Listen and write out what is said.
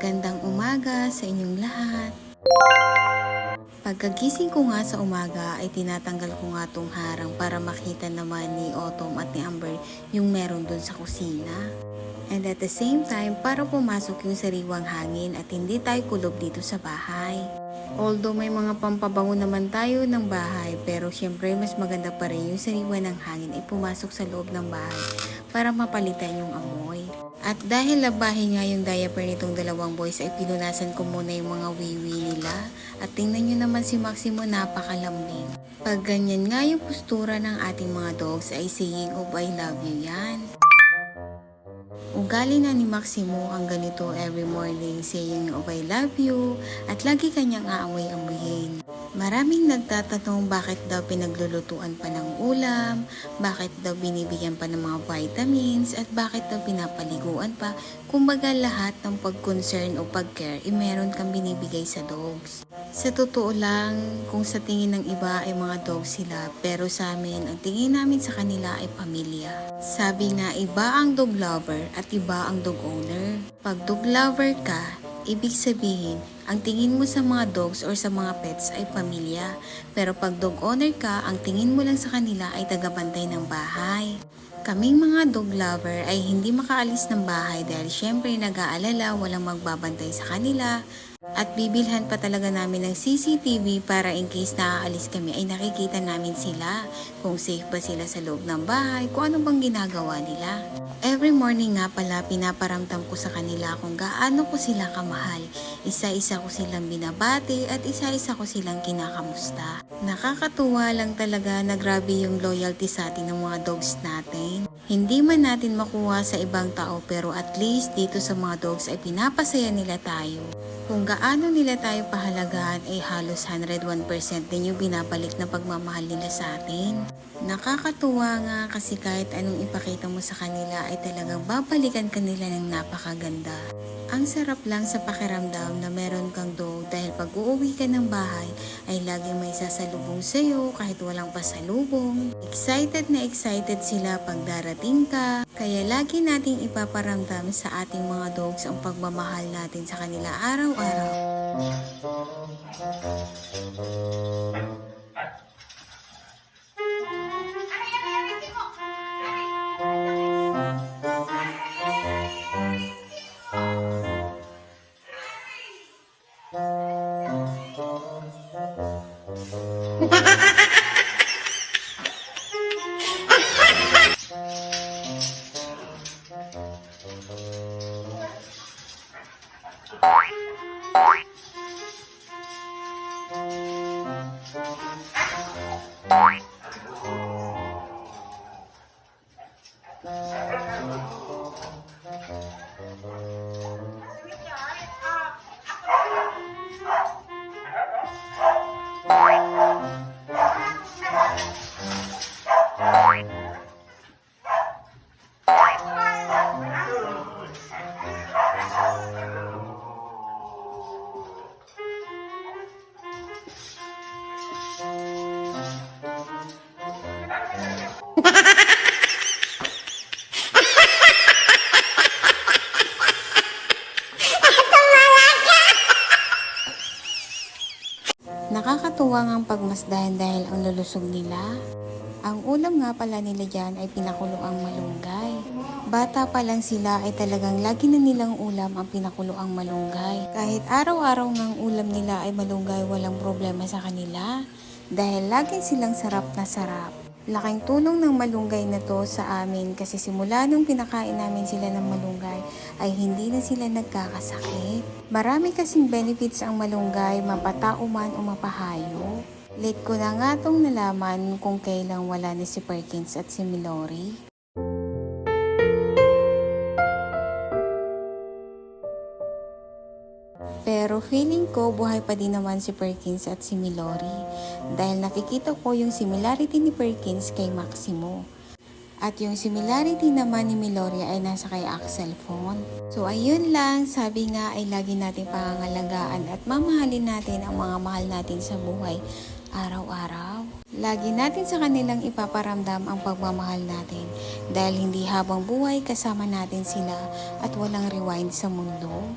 Magandang umaga sa inyong lahat. Pagkagising ko nga sa umaga ay tinatanggal ko nga tong harang para makita naman ni Autumn at ni Amber yung meron dun sa kusina. And at the same time, para pumasok yung sariwang hangin at hindi tayo kulob dito sa bahay. Although may mga pampabango naman tayo ng bahay, pero syempre mas maganda pa rin yung sariwa ng hangin ay pumasok sa loob ng bahay para mapalitan yung amoy. At dahil labahin nga yung diaper nitong dalawang boys ay pinunasan ko muna yung mga wiwi nila. At tingnan nyo naman si Maximo, napakalambing. Pag ganyan nga yung postura ng ating mga dogs ay saying of I love you yan. Ugali na ni Maximo ang ganito every morning saying of I love you at lagi kanyang aamoy-amoyin. Maraming nagtatanong bakit daw pinaglulutuan pa ng ulam, bakit daw binibigyan pa ng mga vitamins, at bakit daw pinapaliguan pa. Kumbaga lahat ng pag-concern o pag-care meron kang binibigay sa dogs. Sa totoo lang, kung sa tingin ng iba ay mga dogs sila, pero sa amin, ang tingin namin sa kanila ay pamilya. Sabi nga, iba ang dog lover at iba ang dog owner. Pag dog lover ka, ibig sabihin, ang tingin mo sa mga dogs or sa mga pets ay pamilya. Pero pag dog owner ka, ang tingin mo lang sa kanila ay tagabantay ng bahay. Kaming mga dog lover ay hindi makaalis ng bahay dahil syempre nag-aalala, walang magbabantay sa kanila. At bibilhan pa talaga namin ng CCTV para in case naaalis kami ay nakikita namin sila. Kung safe ba sila sa loob ng bahay, kung ano bang ginagawa nila. Every morning nga pala pinaparamdam ko sa kanila kung gaano ko sila kamahal. Isa-isa ko silang binabati at isa-isa ko silang kinakamusta. Nakakatuwa lang talaga na grabe yung loyalty sa atin ng mga dogs natin. Hindi man natin makuha sa ibang tao pero at least dito sa mga dogs ay pinapasaya nila tayo. Kung gaano nila tayo pahalagahan ay halos 101% din yung binabalik na pagmamahal nila sa atin. Nakakatuwa nga kasi kahit anong ipakita mo sa kanila ay talagang babalikan kanila ng napakaganda. Ang sarap lang sa pakiramdam na meron kang dog dahil pag uuwi ka ng bahay ay laging may sasalubong sa'yo kahit walang pasalubong. Excited na excited sila pag darating ka. Kaya lagi nating ipaparamdam sa ating mga dogs ang pagmamahal natin sa kanila araw-araw. Nakakatuwa ngang pagmasdahan dahil ang lulusog nila. Ang ulam nga pala nila dyan ay pinakuloang malunggay. Bata pa lang sila ay talagang lagi na nilang ulam ang pinakuloang malunggay. Kahit araw-araw ngang ulam nila ay malunggay, walang problema sa kanila. Dahil laging silang sarap na sarap. Laking tulong ng malunggay na to sa amin kasi simula nung pinakain namin sila ng malunggay ay hindi na sila nagkakasakit. Marami kasing benefits ang malunggay, mapatao man o mapahayo. Late ko na nga tong nalaman kung kailang wala ni si Perkins at si Milori. Pero feeling ko buhay pa din naman si Perkins at si Milori dahil nakikita ko yung similarity ni Perkins kay Maximo. At yung similarity naman ni Milori ay nasa kay Axel phone. So ayun lang, sabi nga ay lagi natin pangangalagaan at mamahalin natin ang mga mahal natin sa buhay araw-araw. Lagi natin sa kanilang ipaparamdam ang pagmamahal natin dahil hindi habang buhay kasama natin sila at walang rewind sa mundo.